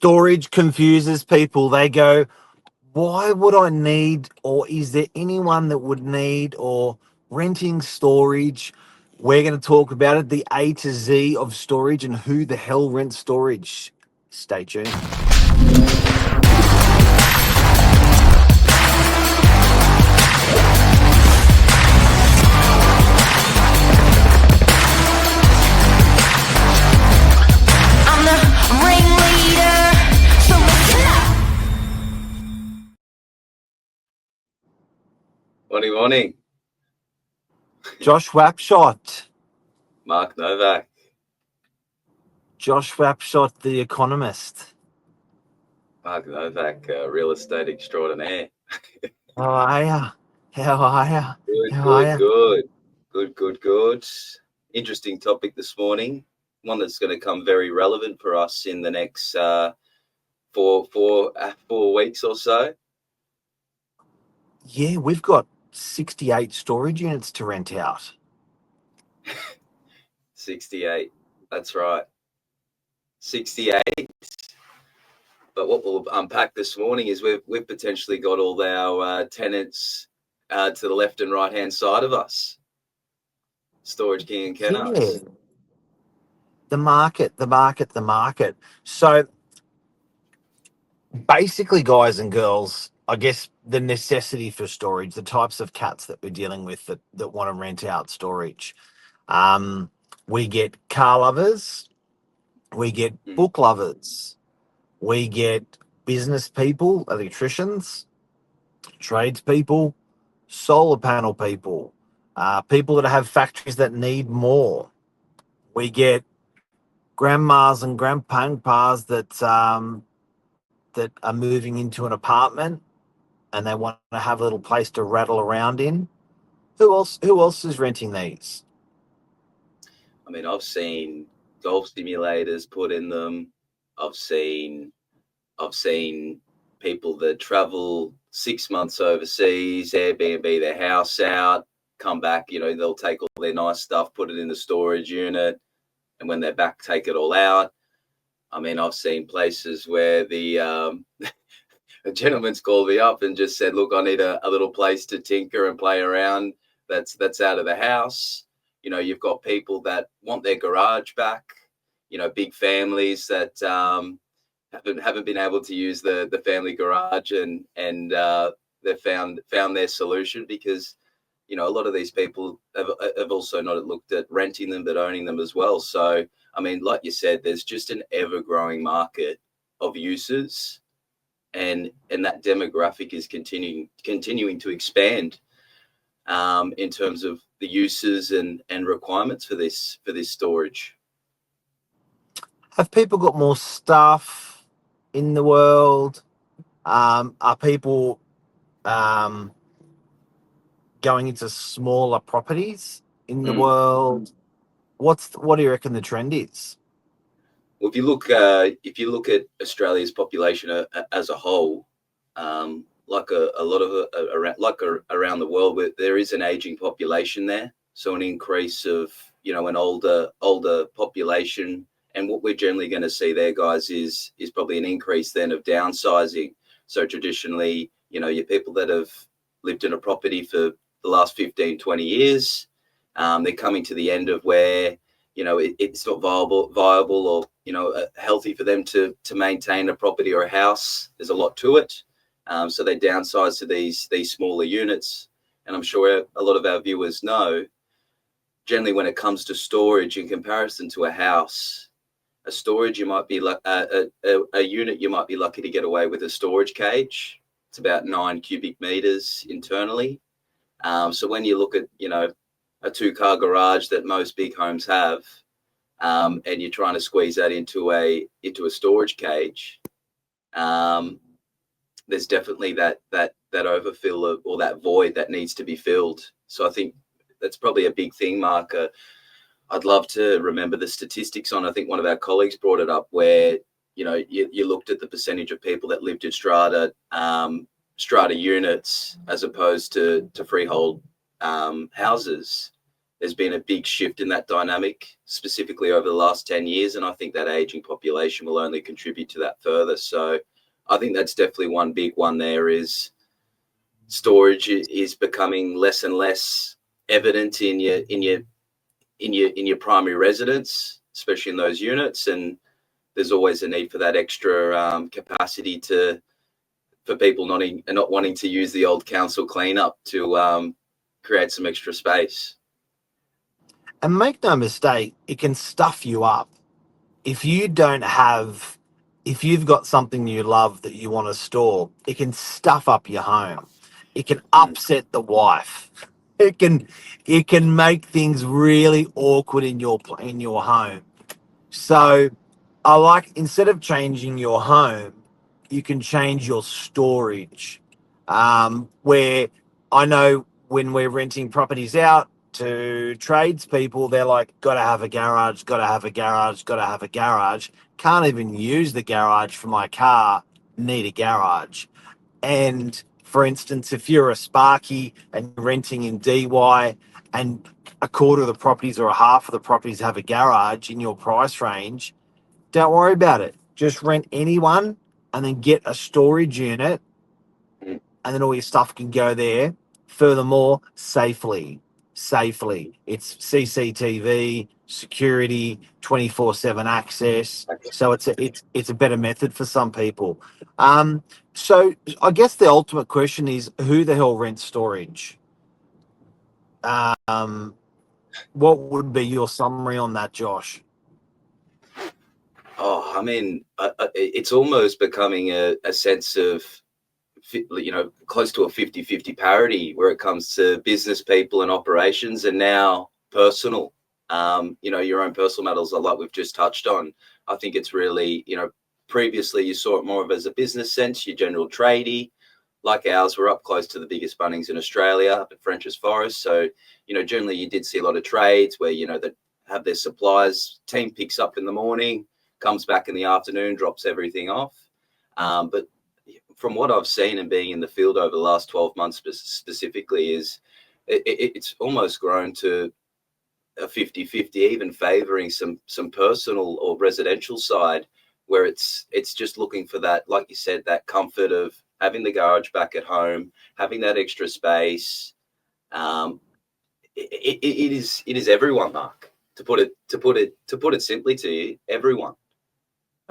storage confuses people. They go, why would I need, or is there anyone that would need, or renting storage? We're going to talk about it, the A to Z of storage and who the hell rents storage. Stay tuned. I'm the ringleader, so listen up. Morning. Josh Wapshot. Mark Novak. Josh Wapshot, the economist. Mark Novak, real estate extraordinaire. How are ya? How are ya? Good. Interesting topic this morning. One that's going to come very relevant for us in the next 4 weeks or so. Yeah, we've got 68 storage units to rent out. 68. That's right. 68. But what we'll unpack this morning is we've potentially got all our tenants to the left and right hand side of us. Storage King and Kennards. Yeah. The market. So basically, guys and girls, I guess the necessity for storage, the types of cats that we're dealing with that want to rent out storage. We get car lovers, we get book lovers, we get business people, electricians, tradespeople, solar panel people, people that have factories that need more. We get grandmas and grandpas that are moving into an apartment and they want to have a little place to rattle around in. Who else is renting these? I mean, I've seen golf simulators put in them. I've seen people that travel 6 months overseas, Airbnb their house out, come back, they'll take all their nice stuff, put it in the storage unit, and when they're back, take it all out. I mean, I've seen places where the a gentleman's called me up and just said, look, I need a little place to tinker and play around that's out of the house. You've got people that want their garage back, big families that haven't been able to use the family garage and they've found their solution because, a lot of these people have also not looked at renting them, but owning them as well. So, I mean, like you said, there's just an ever-growing market of uses, and that demographic is continuing to expand in terms of the uses and requirements for this storage. Have people got more stuff in the world? Are people going into smaller properties in the world? What do you reckon the trend is? Well, if you look at Australia's population as a whole, like a lot of around the world, where there is an aging population there, so an increase of an older population, and what we're generally going to see there, guys, is probably an increase then of downsizing. So traditionally, your people that have lived in a property for the last 15, 20 years, they're coming to the end of where it's not viable or healthy for them to maintain a property or a house. There's a lot to it, so they downsize to these smaller units. And I'm sure a lot of our viewers know, generally when it comes to storage in comparison to a house, a storage you might be like a unit you might be lucky to get away with a storage cage. It's about 9 cubic meters internally. So when you look at a 2-car garage that most big homes have, and you're trying to squeeze that into a storage cage, there's definitely that overfill or that void that needs to be filled. So I think that's probably a big thing, Mark. I'd love to remember the statistics on. I think one of our colleagues brought it up where you looked at the percentage of people that lived in strata units as opposed to freehold houses. there's been a big shift in that dynamic, specifically over the last 10 years. And I think that aging population will only contribute to that further. So I think that's definitely one big one there is storage is becoming less and less evident in your primary residence, especially in those units. And there's always a need for that extra capacity for people not wanting to use the old council cleanup to create some extra space. And make no mistake, it can stuff you up. If you don't have, if you've got something you love that you want to store, it can stuff up your home. It can upset the wife. It can make things really awkward in your home. So I like, instead of changing your home, you can change your storage. Where I know when we're renting properties out to tradespeople, they're like, got to have a garage, got to have a garage, got to have a garage. Can't even use the garage for my car, need a garage. And for instance, if you're a Sparky and you're renting in DY and a quarter of the properties or a half of the properties have a garage in your price range, don't worry about it. Just rent anyone and then get a storage unit, and then all your stuff can go there. Furthermore, safely. It's CCTV, security, 24/7 access. So it's a better method for some people. So I guess the ultimate question is, who the hell rents storage? What would be your summary on that, Josh? Oh, I mean, it's almost becoming a sense of, close to a 50-50 parity where it comes to business people and operations, and now personal, your own personal matters, like we've just touched on. I think it's really, previously you saw it more of as a business sense, your general tradie. Like ours, we're up close to the biggest Bunnings in Australia, up at French's Forest. So, generally you did see a lot of trades where, that have their supplies, team picks up in the morning, comes back in the afternoon, drops everything off. But from what I've seen and being in the field over the last 12 months specifically, is it's almost grown to a 50-50, even favouring some personal or residential side, where it's just looking for that, like you said, that comfort of having the garage back at home, having that extra space. It is everyone, Mark. To put it simply to you, everyone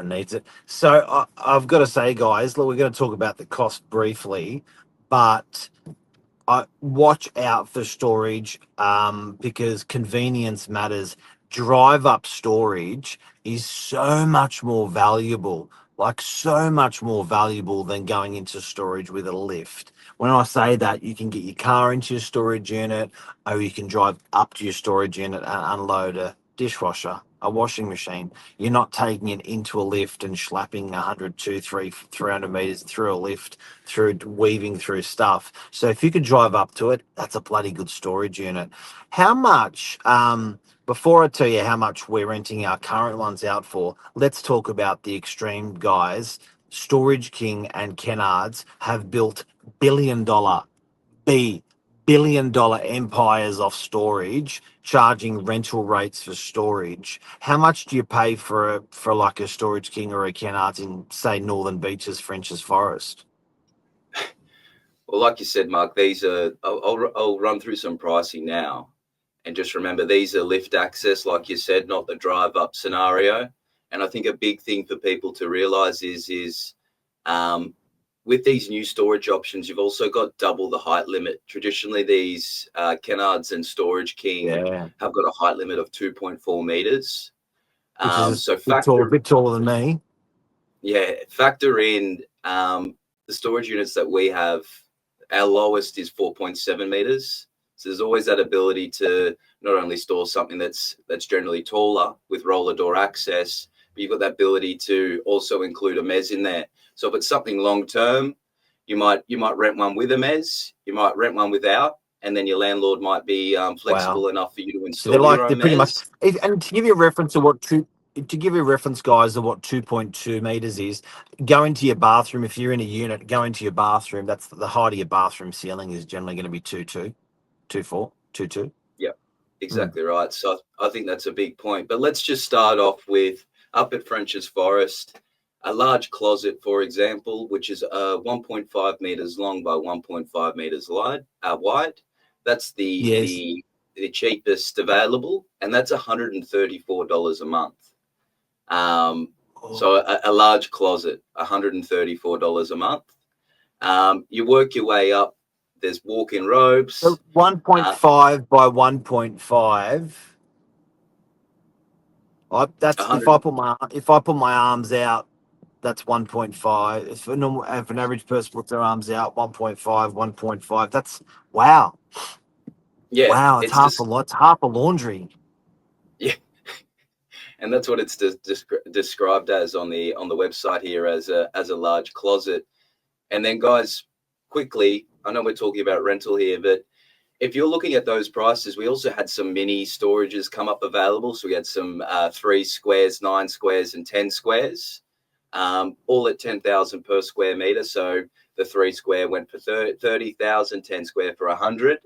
Needs it. So I've got to say, guys, look, we're going to talk about the cost briefly, but watch out for storage because convenience matters. Drive up storage is so much more valuable, so much more valuable than going into storage with a lift. When I say that, you can get your car into your storage unit, or you can drive up to your storage unit and unload a dishwasher, a washing machine. You're not taking it into a lift and slapping 100, 300 meters through a lift, through weaving through stuff. So if you could drive up to it, that's a bloody good storage unit. How much, before I tell you how much we're renting our current ones out for, let's talk about the extreme guys. Storage King and Kennards have built $1 billion empires off storage, charging rental rates for storage. How much do you pay for like a Storage King or a Kennards in, say, Northern Beaches, French's Forest? Well, like you said, Mark, these are, I'll run through some pricing now. And just remember, these are lift access, like you said, not the drive up scenario. And I think a big thing for people to realize is with these new storage options, you've also got double the height limit. Traditionally, these Kennards and Storage King have got a height limit of 2.4 meters. Which is so a bit taller than me. Yeah, factor in the storage units that we have. Our lowest is 4.7 meters. So there's always that ability to not only store something that's generally taller with roller door access, but you've got that ability to also include a mez in there. So if it's something long term, you might rent one with a mez, you might rent one without, and then your landlord might be flexible enough for you to install your own pretty mez. much. And to give you a reference of what guys, of what 2.2 meters is, go into your bathroom. If you're in a unit, go into your bathroom. That's the height of your bathroom ceiling is generally going to be 2.2, 2.4, 2.2. Yep. exactly right. So I think that's a big point. But let's just start off with up at French's Forest, a large closet, for example, which is 1.5 meters long by 1.5 meters wide. That's Yes. the cheapest available, and that's $134 a month. Oh. So a large closet, $134 a month. You work your way up. There's walk-in So robes. 1.5 by 1.5. That's 100. if I put my arms out, that's 1.5. If an average person puts their arms out, 1.5, 1.5. That's wow. Yeah, Wow, it's it's half a just lot. It's half a laundry. yeah, and that's what it's described as on the website here as a large closet. And then, guys, quickly, I know we're talking about rental here, but if you're looking at those prices, we also had some mini storages come up available. So we had some 3 squares, 9 squares, and 10 squares, all at 10,000 per square meter. So the 3 square went for 30,000, 10 square for 100.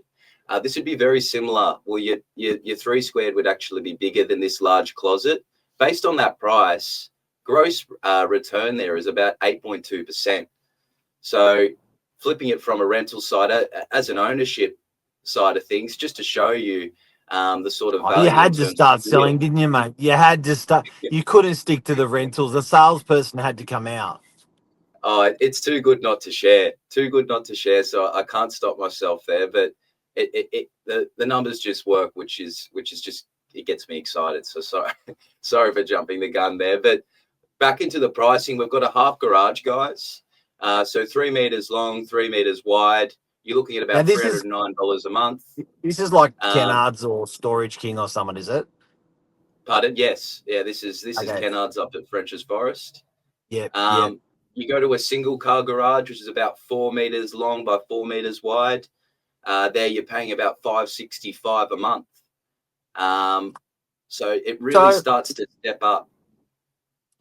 This would be very similar. Well, your 3 squared would actually be bigger than this large closet. Based on that price, gross return there is about 8.2%. So flipping it from a rental side as an ownership side of things, just to show you the sort of Oh, you value in had to terms of start yield. selling, didn't you, mate? You had to start. You couldn't stick to the rentals. The salesperson had to come out. Oh, it's too good not to share. Too good not to share. So I can't stop myself there. But the numbers just work, which is just it gets me excited. So sorry, sorry for jumping the gun there. But back into the pricing, we've got a half garage, guys. So 3 meters long, 3 meters wide. You're looking at Now about $309 a month. this is like Um, Kennards or Storage King or someone, is it? Pardon? Yes. Yeah, this is Okay. Kennards up at French's Forest. Yep. Yep. Um, you go to a single car garage, which is about 4 meters long by 4 meters wide. There you're paying about $565 a month. So it really So, starts to step up.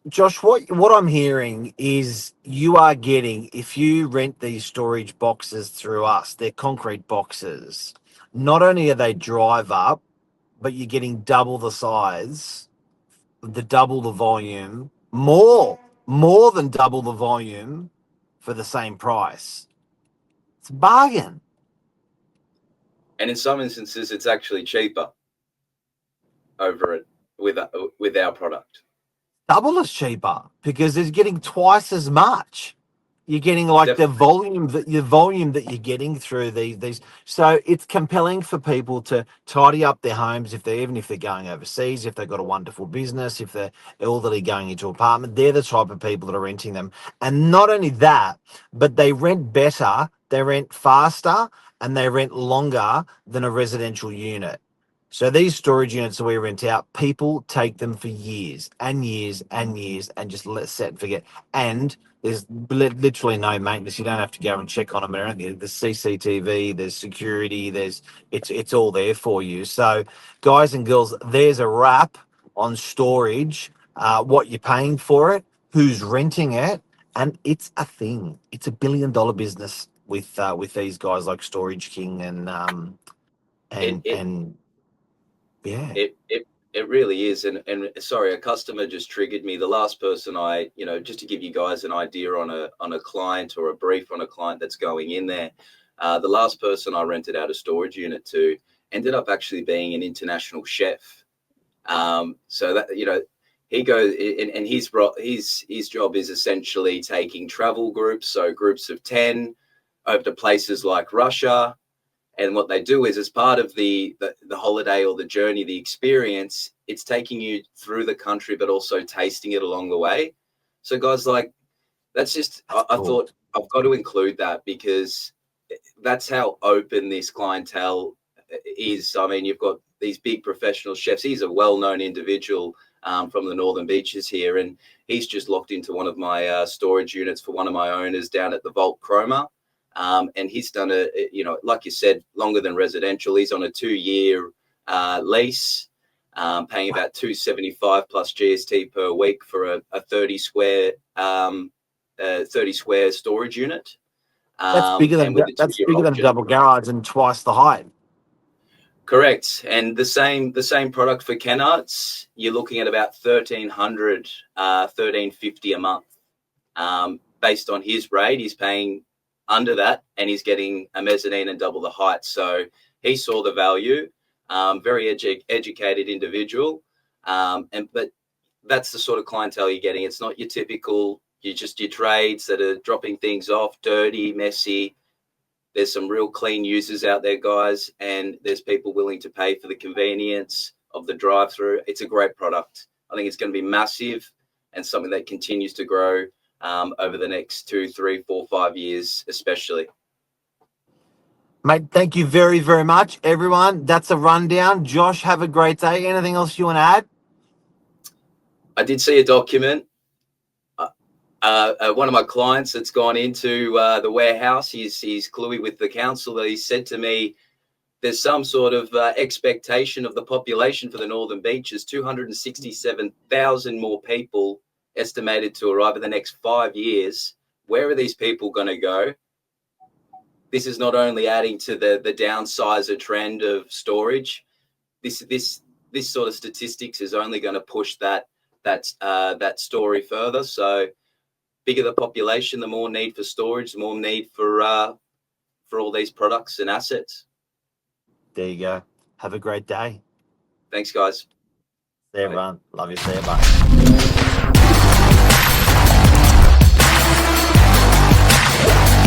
Josh, what I'm hearing is you are getting, if you rent these storage boxes through us, they're concrete boxes. Not only are they drive up, but you're getting double the size, double the volume, more than double the volume for the same price. It's a bargain. And in some instances, it's actually cheaper over it with our product. Double as cheaper because it's getting twice as much. You're getting like Definitely. the volume that you're getting through these. So it's compelling for people to tidy up their homes even if they're going overseas, if they've got a wonderful business, if they're elderly going into an apartment. They're the type of people that are renting them. And not only that, but they rent better, they rent faster, and they rent longer than a residential unit. So these storage units that we rent out, people take them for years and years and years and just let set and forget. And there's literally no maintenance. You don't have to go and check on them or anything. There's CCTV, there's security, it's all there for you. So, guys and girls, there's a wrap on storage, what you're paying for it, who's renting it, and it's a thing. It's $1 billion business with these guys like Storage King It it and yeah. it it it really is. And sorry, a customer just triggered me. The last person just to give you guys an idea on a client or a brief on a client that's going in there. The last person I rented out a storage unit to ended up actually being an international chef. So that he goes and his job is essentially taking travel groups, so groups of 10 over to places like Russia. And what they do is, as part of the holiday or the journey, the experience, it's taking you through the country, but also tasting it along the way. So guys, like, that's just, That's I cool. thought I've got to include that because that's how open this clientele is. I mean, you've got these big professional chefs. He's a well-known individual from the Northern Beaches here, and he's just locked into one of my storage units for one of my owners down at the Vault Chroma. And he's done like you said, longer than residential. He's on a 2-year lease, paying about $275 plus GST per week for a 30 square 30 square storage unit. That's bigger And than with a that's 2-year bigger than a option. double garage and twice the height. Correct. And the same product for Kennards, you're looking at about 1,300, 1,350 a month. Based on his rate, he's paying under that, and he's getting a mezzanine and double the height. So he saw the value. Very educated individual, but that's the sort of clientele you're getting. It's not your typical, your trades that are dropping things off, dirty, messy. There's some real clean users out there, guys, and there's people willing to pay for the convenience of the drive-through. It's a great product. I think it's going to be massive and something that continues to grow over the next 2, 3, 4, 5 years, especially. Mate, thank you very, very much, everyone. That's a rundown. Josh, have a great day. Anything else you want to add? I did see a document. One of my clients that's gone into the warehouse, he's cluey with the council. He said to me, there's some sort of expectation of the population for the Northern Beaches, 267,000 more people estimated to arrive in the next 5 years. Where are these people going to go? This is not only adding to the downsizer trend of storage. This sort of statistics is only going to push that story further. So, bigger the population, the more need for storage, the more need for all these products and assets. There you go. Have a great day. Thanks, guys. See you, everyone. Love you. See you. Bye.